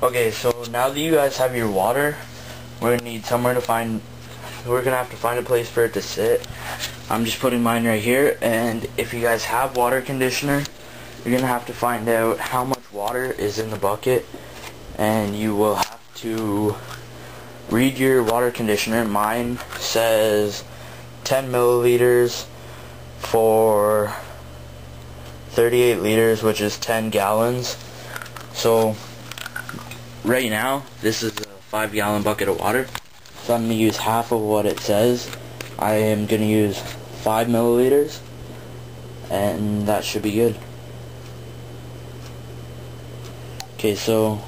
Okay, so now that you guys have your water, we're gonna have to find a place for it to sit. I'm just putting mine right here, and if you guys have water conditioner, you're gonna have to find out how much water is in the bucket, and you will have to read your water conditioner. Mine says 10 milliliters for 38 liters, which is 10 gallons. So right now, this is a 5-gallon bucket of water. So I'm going to use half of what it says. I am going to use 5 milliliters, and that should be good. Okay, so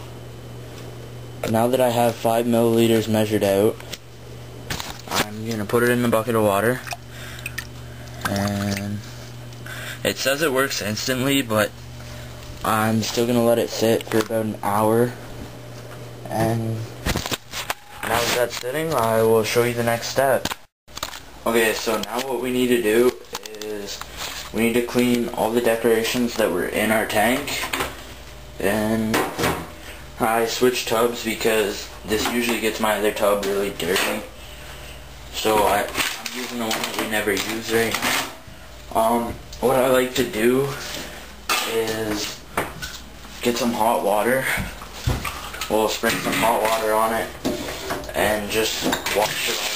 now that I have 5 milliliters measured out, I'm going to put it in the bucket of water. And it says it works instantly, but I'm still going to let it sit for about an hour. And now that that's sitting, I will show you the next step. Okay, so now what we need to do is we need to clean all the decorations that were in our tank. And I switched tubs because this usually gets my other tub really dirty. So I'm using the one that we never use right now. What I like to do is get some hot water. We'll spray some hot water on it and just wash it all.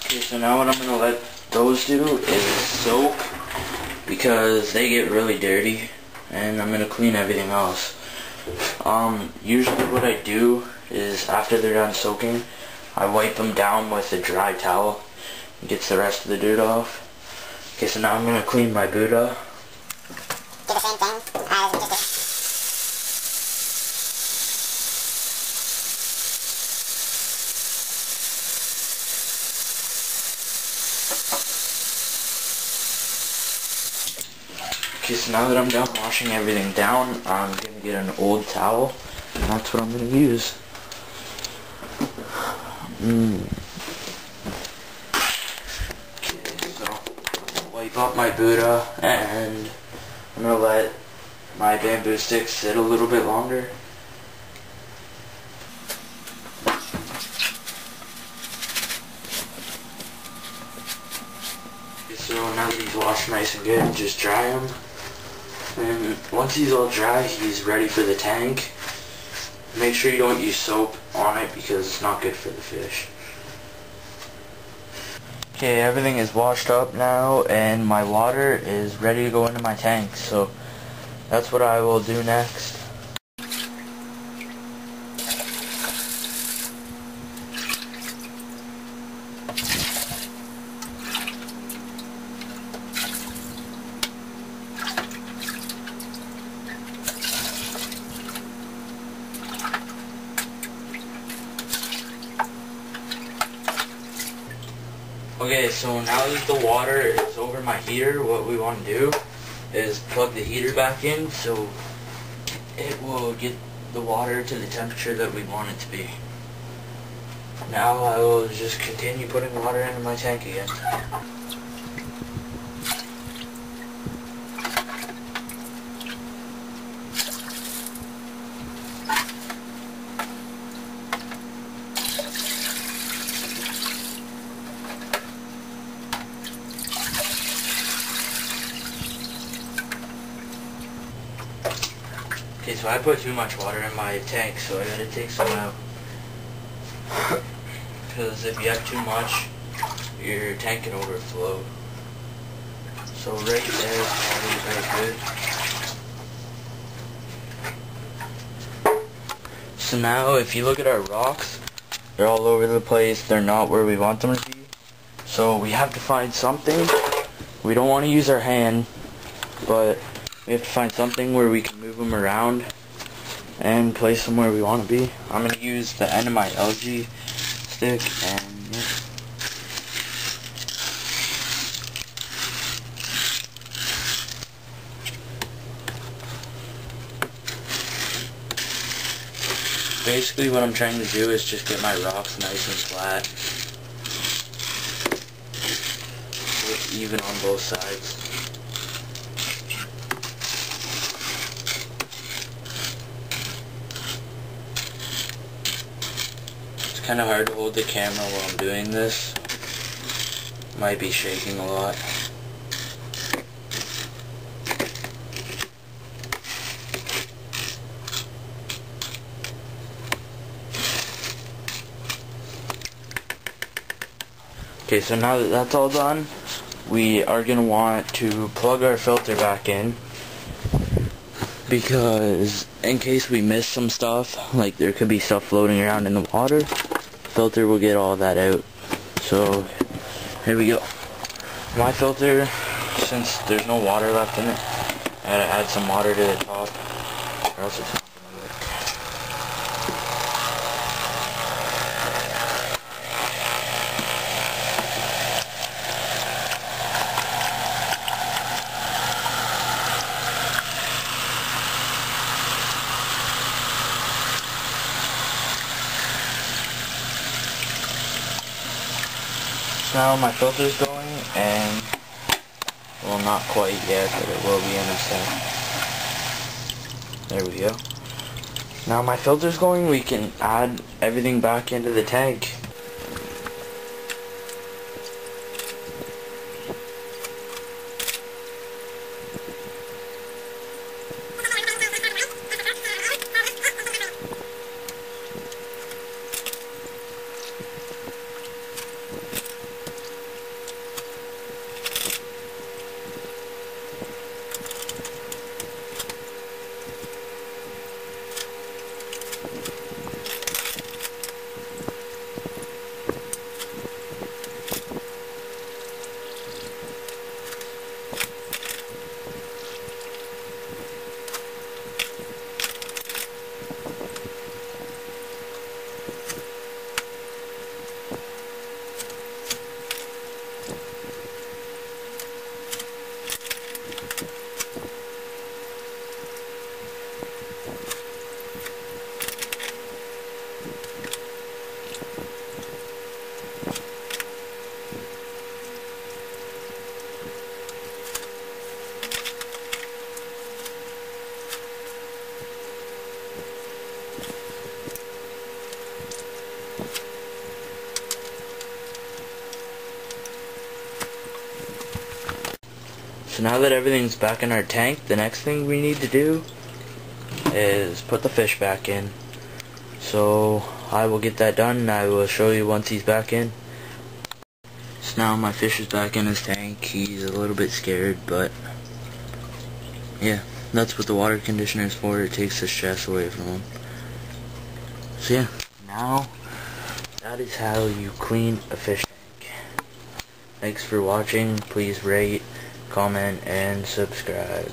Okay, so now what I'm going to let those do is soak, because they get really dirty, and I'm going to clean everything else. Usually what I do is after they're done soaking, I wipe them down with a dry towel. It gets the rest of the dirt off. Okay, so now I'm going to clean my Buddha. Do the same thing as we just did. Okay, so now that I'm done washing everything down, I'm going to get an old towel, and that's what I'm going to use. Okay, so wipe up my Buddha, and I'm going to let my bamboo stick sit a little bit longer. Okay, so now that he's washed nice and good, just dry him. And once he's all dry, he's ready for the tank. Make sure you don't use soap on it because it's not good for the fish. Okay, everything is washed up now, and my water is ready to go into my tank. So that's what I will do next. Okay, so now that the water is over my heater, what we want to do is plug the heater back in so it will get the water to the temperature that we want it to be. Now I will just continue putting water into my tank again. Okay, so I put too much water in my tank, so I gotta take some out. Because if you have too much, your tank can overflow. So right there is probably very good. So now if you look at our rocks, they're all over the place. They're not where we want them to be. So we have to find something. We don't want to use our hand, but we have to find something where we can move them around and place them where we want to be. I'm going to use the end of my LG stick, and yeah. Basically what I'm trying to do is just get my rocks nice and flat. Look even on both sides. It's kind of hard to hold the camera while I'm doing this. Might be shaking a lot. Okay, so now that that's all done, we are going to want to plug our filter back in, because in case we miss some stuff, like there could be stuff floating around in the water, the filter will get all that out. So here we go. My filter, since there's no water left in it, I gotta add some water to the top, or else it's not gonna work. Now my filter's going, and well, not quite yet, but it will be in a sec. There we go. Now my filter's going, we can add everything back into the tank. So now that everything's back in our tank, the next thing we need to do is put the fish back in. So I will get that done and I will show you once he's back in. So now my fish is back in his tank. He's a little bit scared, but yeah, that's what the water conditioner is for. It takes the stress away from him. So yeah, now that is how you clean a fish tank. Thanks for watching. Please rate, comment, and subscribe.